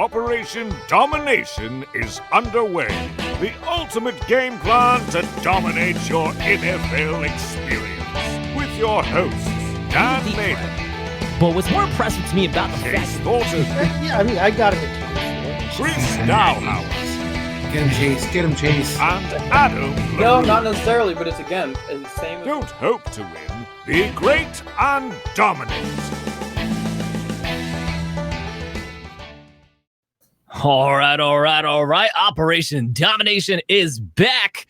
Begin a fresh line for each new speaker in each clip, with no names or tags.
Operation Domination is underway. The ultimate game plan to dominate your NFL experience. With your hosts, Dan Mader.
But what's more impressive to me about the
Chase Thornton.
Yeah, I mean, I got it.
Chris Dowhouse.
Get him, Chase. Get him, Chase.
And Adam
No,
LaRue.
not necessarily, but it's again the same.
Don't hope to win. Be great and dominate.
All right. Operation Domination is back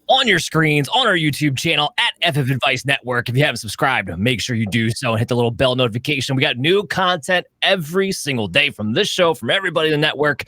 on your screens, on our YouTube channel at FF Advice Network. If you haven't subscribed, make sure you do so and hit the little bell notification. We got new content every single day from this show, from everybody in the network,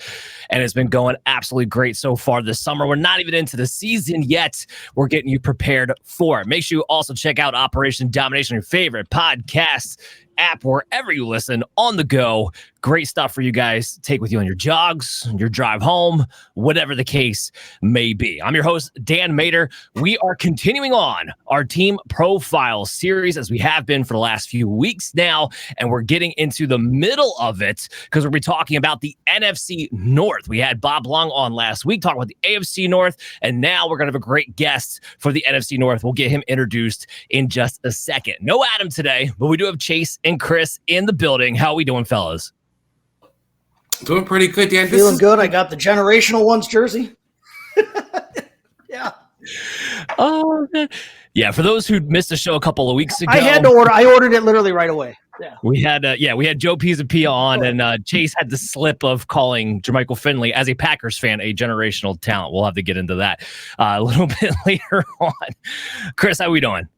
and it's been going absolutely great so far this summer. We're not even into the season yet. We're getting you prepared for it. Make sure you also check out Operation Domination, your favorite podcast app, wherever you listen, on the go. Great stuff for you guys to take with you on your jogs, your drive home, whatever the case may be. I'm your host, Dan Mader. We are continuing on our team profile series as we have been for the last few weeks now, and we're getting into the middle of it because we'll be talking about the NFC North. We had Bob Long on last week talking about the AFC North, and now we're going to have a great guest for the NFC North. We'll get him introduced in just a second. No Adam today, but we do have Chase and Chris in the building. How are we doing, fellas?
Doing pretty good, Dan.
Feeling good. I got the generational ones jersey. Yeah.
Oh, man. Yeah. For those who missed the show a couple of weeks ago,
I had to order. I ordered it literally right away. Yeah.
We had Joe Pisapia on, and Chase had the slip of calling Jermichael Finley, as a Packers fan, a generational talent. We'll have to get into that a little bit later on. Chris, how are we doing?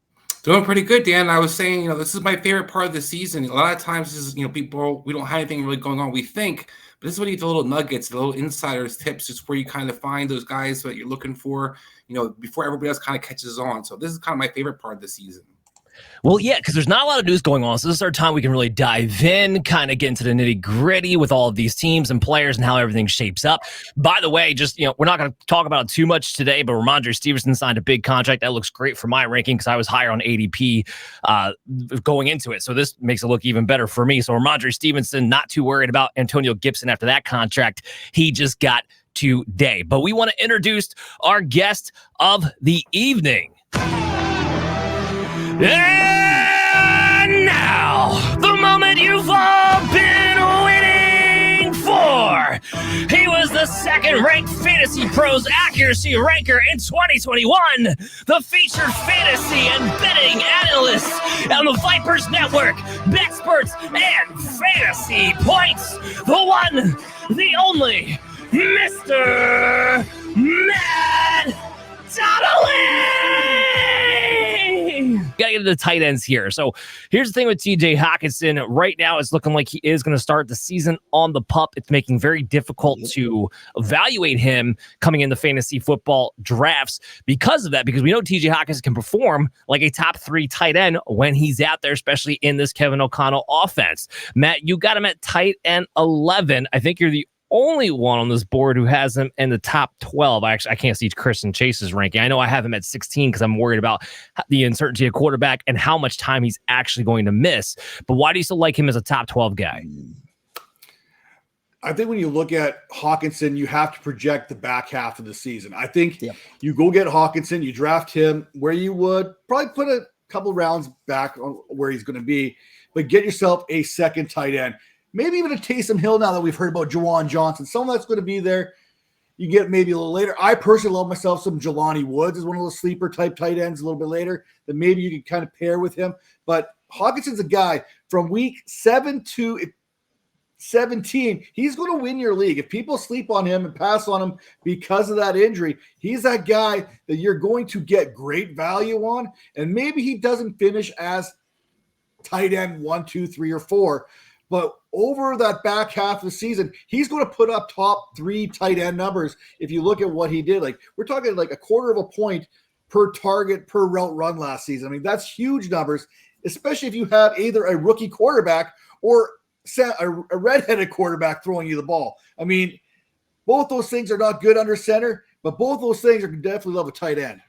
Doing pretty good, Dan. I was saying, this is my favorite part of the season. A lot of times, this is, people, we don't have anything really going on. We think, but this is what you get the little nuggets, the little insiders tips. It's where you kind of find those guys that you're looking for, before everybody else kind of catches on. So this is kind of my favorite part of the season.
Well, yeah, because there's not a lot of news going on. So this is our time we can really dive in, kind of get into the nitty gritty with all of these teams and players and how everything shapes up. By the way, just, we're not going to talk about it too much today, but Ramondre Stevenson signed a big contract. That looks great for my ranking because I was higher on ADP going into it. So this makes it look even better for me. So Ramondre Stevenson, not too worried about Antonio Gibson after that contract he just got today. But we want to introduce our guest of the evening. And now, the moment you've all been waiting for. He was the second-ranked Fantasy Pros accuracy ranker in 2021, the featured fantasy and betting analyst on the Vipers Network, BetSperts and Fantasy Points, the one, the only, Mr. Matt Donnelly! Gotta get into the tight ends here. So here's the thing with TJ Hockenson. Right now, it's looking like he is going to start the season on the pup. It's making very difficult to evaluate him coming in the fantasy football drafts because of that, because we know TJ Hockenson can perform like a top 3 tight end when he's out there, especially in this Kevin O'Connell offense. Matt, you got him at tight end 11. I think you're the only one on this board who has him in the top 12. I can't see Chris and Chase's ranking. I know I have him at 16 because I'm worried about the uncertainty of quarterback and how much time he's actually going to miss. But why do you still like him as a top 12 guy?
I think when you look at Hockenson, you have to project the back half of the season. I think you go get Hockenson, you draft him where you would probably put a couple rounds back on where he's going to be, but get yourself a second tight end. Maybe even a Taysom Hill now that we've heard about Juwan Johnson. Someone that's going to be there. You get maybe a little later. I personally love myself some Jelani Woods as one of those sleeper type tight ends a little bit later that maybe you can kind of pair with him. But Hawkinson's a guy from week 7 to 17. He's going to win your league. If people sleep on him and pass on him because of that injury, he's that guy that you're going to get great value on. And maybe he doesn't finish as tight end 1, 2, 3, or 4. But over that back half of the season, he's going to put up top 3 tight end numbers. If you look at what he did, like we're talking like a quarter of a point per target per route run last season. I mean, that's huge numbers, especially if you have either a rookie quarterback or a redheaded quarterback throwing you the ball. I mean, both those things are not good under center, but both those things are definitely love a tight end.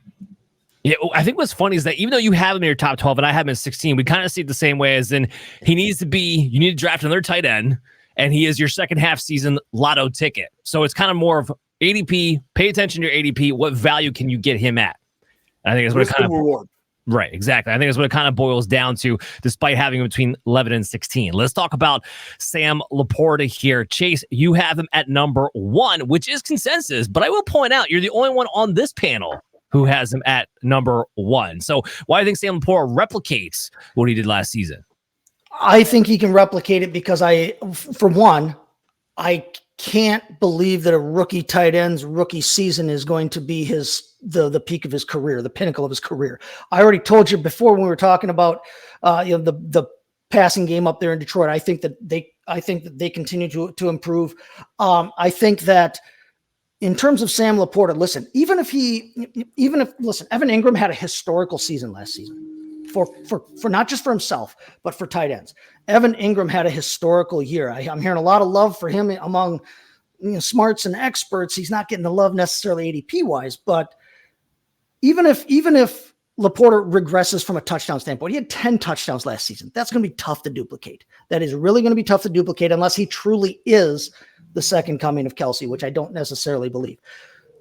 Yeah, I think what's funny is that even though you have him in your top 12 and I have him in 16, we kind of see it the same way as in you need to draft another tight end. and he is your second half season lotto ticket. So it's kind of more of ADP. Pay attention to your ADP. What value can you get him at? I think it's what it kind of reward. Right, exactly. I think it's what it kind of boils down to, despite having him between 11 and 16. Let's talk about Sam LaPorta here. Chase, you have him at number 1, which is consensus, but I will point out you're the only one on this panel who has him at number 1. So why do you think Sam LaPorta replicates what he did last season?
I think he can replicate it because for one, I can't believe that a rookie tight end's rookie season is going to be the peak of his career, the pinnacle of his career. I already told you before when we were talking about the passing game up there in Detroit. I think that they continue to improve. I think that in terms of Sam LaPorta, listen, Evan Ingram had a historical season last season. For not just for himself, but for tight ends. Evan Ingram had a historical year. I'm hearing a lot of love for him among smarts and experts. He's not getting the love necessarily ADP wise, but even if LaPorta regresses from a touchdown standpoint, he had 10 touchdowns last season. That's going to be tough to duplicate. That is really going to be tough to duplicate unless he truly is the second coming of Kelce, which I don't necessarily believe.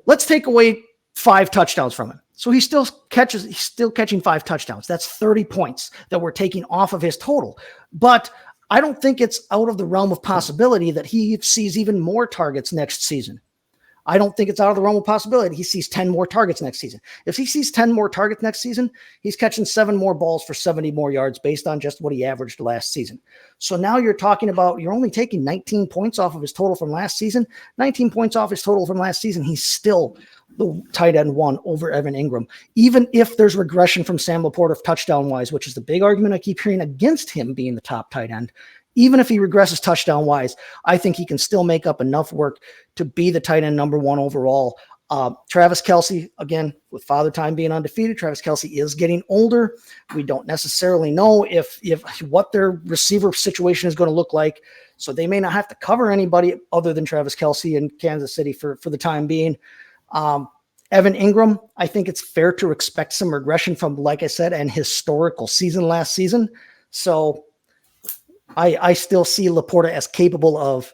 Let's take away 5 touchdowns from him. So he's still catching 5 touchdowns. That's 30 points that we're taking off of his total. But I don't think it's out of the realm of possibility that he sees even more targets next season. I don't think it's out of the realm of possibility he sees 10 more targets next season. If he sees 10 more targets next season, he's catching 7 more balls for 70 more yards based on just what he averaged last season. So now you're talking about you're only taking 19 points off of his total from last season. 19 points off his total from last season. He's still the tight end 1 over Evan Ingram. Even if there's regression from Sam LaPorta touchdown-wise, which is the big argument I keep hearing against him being the top tight end, even if he regresses touchdown-wise, I think he can still make up enough work to be the tight end number 1 overall. Travis Kelce, again, with Father Time being undefeated, Travis Kelce is getting older. We don't necessarily know if what their receiver situation is going to look like. So they may not have to cover anybody other than Travis Kelce in Kansas City for the time being. Evan Ingram, I think it's fair to expect some regression from, like I said, an historical season last season. So I still see LaPorta as capable of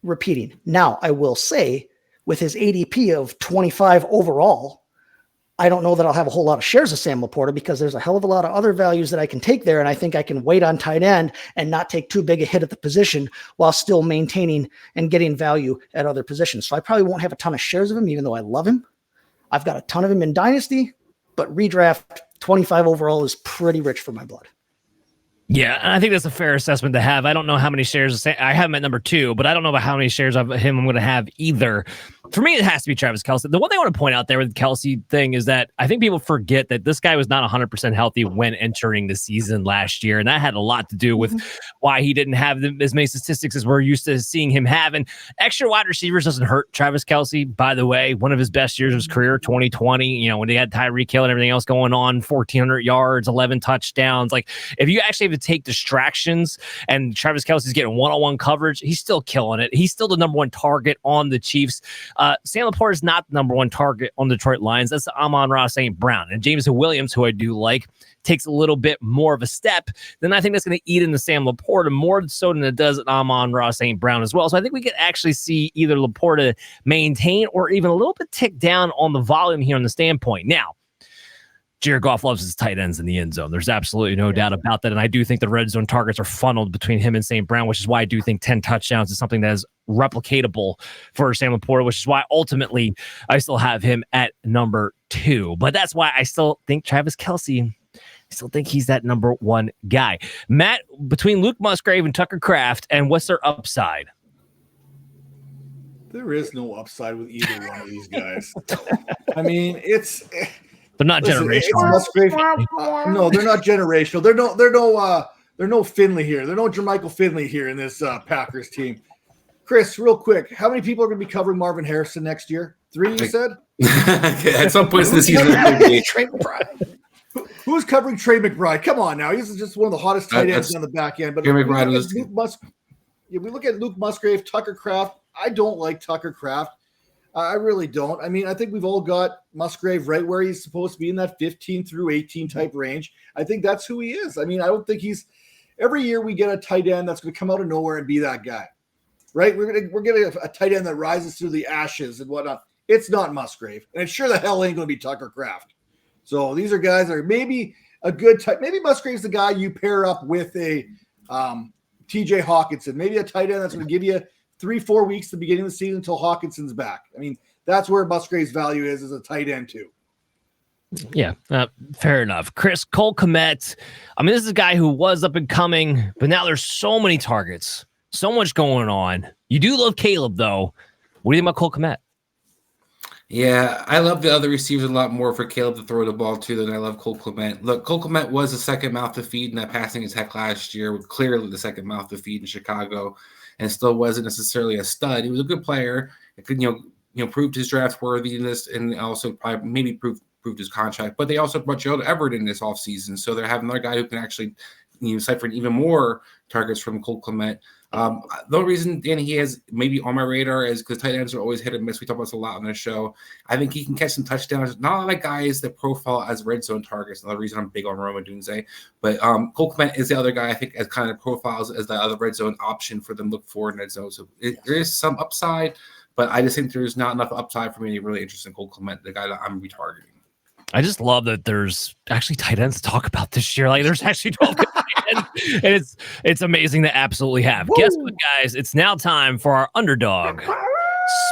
repeating. Now, I will say, with his ADP of 25 overall, I don't know that I'll have a whole lot of shares of Sam LaPorta because there's a hell of a lot of other values that I can take there, and I think I can wait on tight end and not take too big a hit at the position while still maintaining and getting value at other positions. So I probably won't have a ton of shares of him, even though I love him. I've got a ton of him in Dynasty, but redraft 25 overall is pretty rich for my blood.
Yeah, and I think that's a fair assessment to have. I don't know how many shares. I have him at number 2, but I don't know about how many shares of him I'm going to have either. For me, it has to be Travis Kelce. The one thing I want to point out there with the Kelce thing is that I think people forget that this guy was not 100% healthy when entering the season last year, and that had a lot to do with why he didn't have as many statistics as we're used to seeing him have. And extra wide receivers doesn't hurt Travis Kelce, by the way. One of his best years of his career, 2020, when they had Tyreek Hill and everything else going on, 1,400 yards, 11 touchdowns. Like, if you actually have to take distractions and Travis Kelce's getting one-on-one coverage, he's still killing it. He's still the number 1 target on the Chiefs. Sam LaPorta is not the number 1 target on the Detroit Lions. That's Amon-Ra St. Brown. And Jameson Williams, who I do like, takes a little bit more of a step. Then I think that's going to eat into Sam LaPorta more so than it does at Amon-Ra St. Brown as well. So I think we could actually see either LaPorta maintain or even a little bit tick down on the volume here on the standpoint. Now, Jared Goff loves his tight ends in the end zone. There's absolutely no doubt about that. And I do think the red zone targets are funneled between him and St. Brown, which is why I do think 10 touchdowns is something that is replicatable for Sam LaPorta, which is why ultimately I still have him at number 2. But that's why I still think Travis Kelce, I still think he's that number 1 guy. Matt, between Luke Musgrave and Tucker Kraft, and what's their upside?
There is no upside with either one of these guys. I mean,
they're not generational.
No, they're not generational. They're no Finley here. They're no Jermichael Finley here in this Packers team. Chris, real quick, how many people are going to be covering Marvin Harrison next year? 3, you said?
At some point in the season.
Trey McBride.
Who's covering Trey McBride? Come on now. He's just one of the hottest tight ends on the back end. But
Trey McBride
we look at Luke Musgrave, Tucker Kraft. I don't like Tucker Kraft. I really don't. I mean, I think we've all got Musgrave right where he's supposed to be in that 15 through 18 type range. I think that's who he is. I mean, I don't think every year we get a tight end that's going to come out of nowhere and be that guy. right? We're getting a tight end that rises through the ashes and whatnot. It's not Musgrave, and it's sure the hell ain't going to be Tucker Kraft. So these are guys that are maybe a good type. Maybe Musgrave's the guy you pair up with a TJ Hockenson, maybe a tight end that's going to give you 3-4 weeks at the beginning of the season until Hawkinson's back. I mean, that's where Musgrave's value is as a tight end too.
Yeah, fair enough. Chris, Cole Kmet. I mean, this is a guy who was up and coming, but now there's so many targets, so much going on. You do love Caleb, though. What do you think about Cole Kmet?
Yeah, I love the other receivers a lot more for Caleb to throw the ball to than I love Cole Kmet. Look, Cole Kmet was the second mouth to feed in that passing attack last year, clearly the second mouth to feed in Chicago, and still wasn't necessarily a stud. He was a good player. It could, proved his draft worthiness and also probably maybe proved his contract. But they also brought Gerald Everett in this offseason, so they're having another guy who can actually siphon even more targets from Cole Kmet. The only reason, Danny, he has maybe on my radar is because tight ends are always hit and miss. We talk about this a lot on the show. I think he can catch some touchdowns. Not a lot of guys that profile as red zone targets. Another reason I'm big on Roma Dunze. But Cole Kmet is the other guy I think as kind of profiles as the other red zone option for them to look for in red zone. So there is some upside, but I just think there's not enough upside for me to be really interested in Cole Kmet, the guy that I'm retargeting.
I just love that there's actually tight ends to talk about this year. Like there's actually 12 tight ends, and it's amazing to absolutely have. Woo! Guess what, guys? It's now time for our Underdog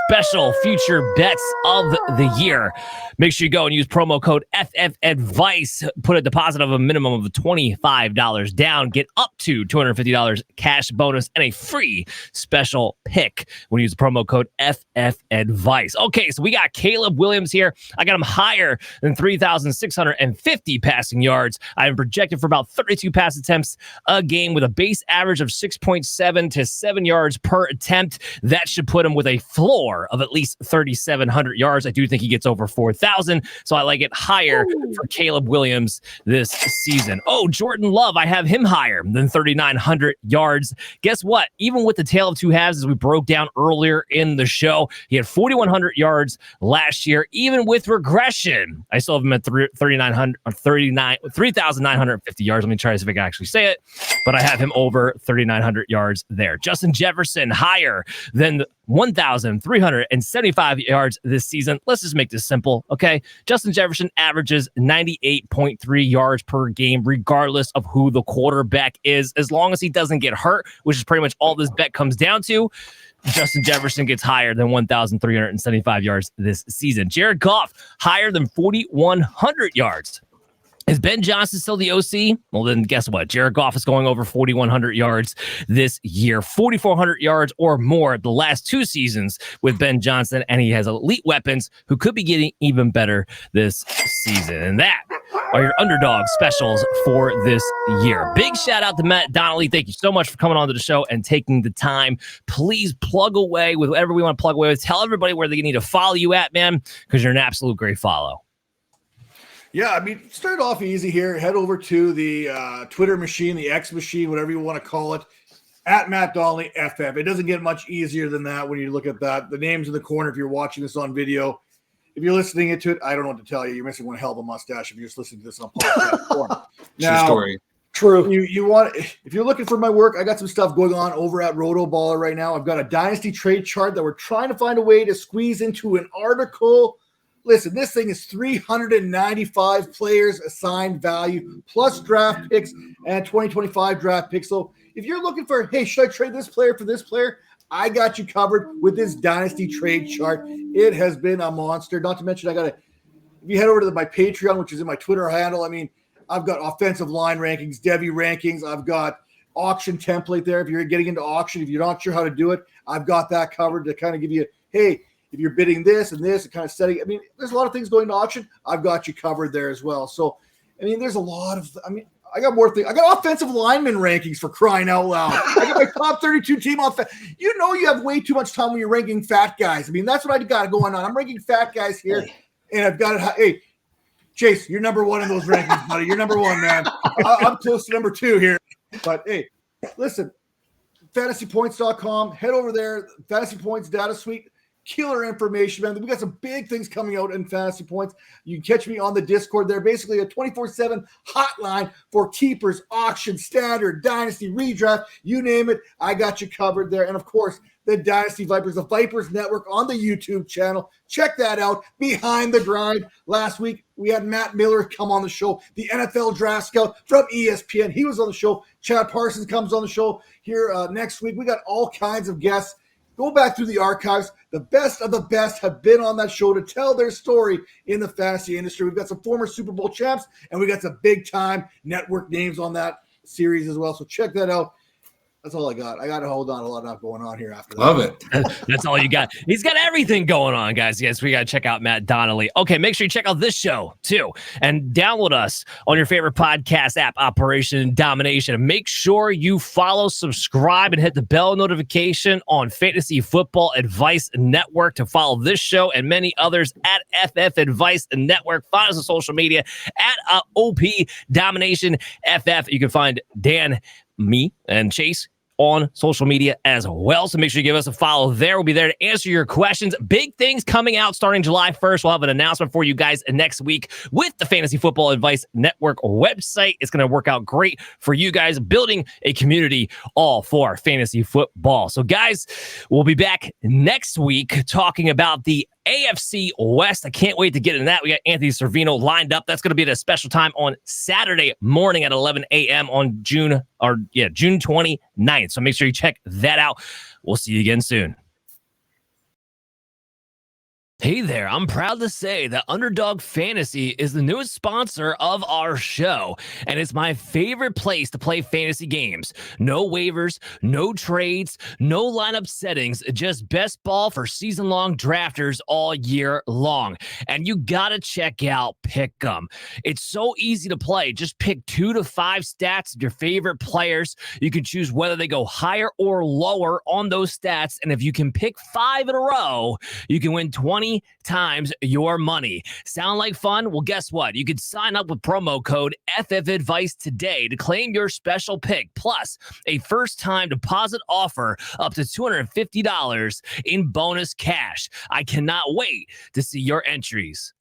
Special Future Bets of the Year. Make sure you go and use promo code FFAdvice. Put a deposit of a minimum of $25 down. Get up to $250 cash bonus and a free special pick when you use the promo code FFAdvice. Okay, so we got Caleb Williams here. I got him higher than 3,650 passing yards. I am projected for about 32 pass attempts a game with a base average of 6.7 to 7 yards per attempt. That should put him with a floor of at least 3,700 yards. I do think he gets over 4,000, so I like it higher for Caleb Williams this season. Oh, Jordan Love, I have him higher than 3,900 yards. Guess what? Even with the tale of two halves, as we broke down earlier in the show, he had 4,100 yards last year. Even with regression, I still have him at 3,950 yards. Let me try to see if I can actually say it, but I have him over 3,900 yards there. Justin Jefferson, higher than 1,375 yards this season. Let's just make this simple, okay? Justin Jefferson averages 98.3 yards per game, regardless of who the quarterback is. As long as he doesn't get hurt, which is pretty much all this bet comes down to, Justin Jefferson gets higher than 1,375 yards this season. Jared Goff, higher than 4,100 yards. Is Ben Johnson still the OC? Well, then guess what? Jared Goff is going over 4,100 yards this year, 4,400 yards or more the last two seasons with Ben Johnson, and he has elite weapons who could be getting even better this season. And that are your Underdog Specials for this year. Big shout out to Matt Donnelly. Thank you so much for coming on to the show and taking the time. Please plug away with whatever we want to plug away with. Tell everybody where they need to follow you at, man, because you're an absolute great follow.
Yeah, I mean, start off easy here. Head over to the Twitter machine, the X machine, whatever you want to call it, at Matt Donnelly FF. It doesn't get much easier than that when you look at that. The name's in the corner if you're watching this on video. If you're listening to it, I don't know what to tell you. You're missing one hell of a mustache if you're just listening to this on podcast form. Now,
true story.
True. You want, if you're looking for my work, I got some stuff going on over at Roto Baller right now. I've got a dynasty trade chart that we're trying to find a way to squeeze into an article. Listen, this thing is 395 players assigned value plus draft picks and 2025 draft picks. So if you're looking for, hey, should I trade this player for this player? I got you covered with this dynasty trade chart. It has been a monster. Not to mention, if you head over to my Patreon, which is in my Twitter handle, I mean, I've got offensive line rankings, Devy rankings. I've got auction template there. If you're getting into auction, if you're not sure how to do it, I've got that covered to kind of give you, hey, if you're bidding this and this and kind of setting, I mean, there's a lot of things going to auction. I've got you covered there as well. So, I mean, there's a lot of, I got more things. I got offensive lineman rankings for crying out loud. I got my top 32 team off. You know, you have way too much time when you're ranking fat guys. I mean, that's what I got going on. I'm ranking fat guys here, and I've got it. Hey, Chase, you're number one in those rankings, buddy. You're number one, man. I'm close to number two here. But hey, listen, fantasypoints.com. Head over there. Fantasy Points Data Suite. Killer information, man. We got some big things coming out in Fantasy Points. You can catch me on the Discord there. Basically a 24/7 hotline for keepers, auction, standard, dynasty, redraft, you name it. I got you covered there. And of course, the Dynasty Vipers, the Vipers Network on the YouTube channel. Check that out. Behind the Grind. Last week, we had Matt Miller come on the show, the NFL Draft Scout from ESPN. He was on the show. Chad Parsons comes on the show here next week. We got all kinds of guests. Go back through the archives. The best of the best have been on that show to tell their story in the fantasy industry. We've got some former Super Bowl champs, and we got some big-time network names on that series as well. So check that out. That's all I got. I got to hold on. A lot going on here after that.
Love it.
That's all you got. He's got everything going on, guys. Yes, we got to check out Matt Donnelly. Okay, make sure you check out this show, too. And download us on your favorite podcast app, Operation Domination. Make sure you follow, subscribe, and hit the bell notification on Fantasy Football Advice Network to follow this show and many others at FF Advice Network. Find us on social media at OP Domination FF. You can find Dan, me, and Chase on social media as well. So make sure you give us a follow there. We'll be there to answer your questions. Big things coming out starting July 1st. We'll have an announcement for you guys next week with the Fantasy Football Advice Network website. It's going to work out great for you guys, building a community all for fantasy football. So guys, we'll be back next week talking about the AFC West. I can't wait to get into that. We got Anthony Servino lined up. That's going to be at a special time on Saturday morning at 11 a.m. on June 29th. So make sure you check that out. We'll see you again soon. Hey there, I'm proud to say that Underdog Fantasy is the newest sponsor of our show, and it's my favorite place to play fantasy games. No waivers, no trades, no lineup settings, just best ball for season-long drafters all year long. And you gotta check out Pick'em. It's so easy to play. Just pick 2 to 5 stats of your favorite players. You can choose whether they go higher or lower on those stats, and if you can pick 5 in a row, you can win 20 times your money. Sound like fun? Well, guess what? You can sign up with promo code FFAdvice today to claim your special pick, plus a first-time deposit offer up to $250 in bonus cash. I cannot wait to see your entries.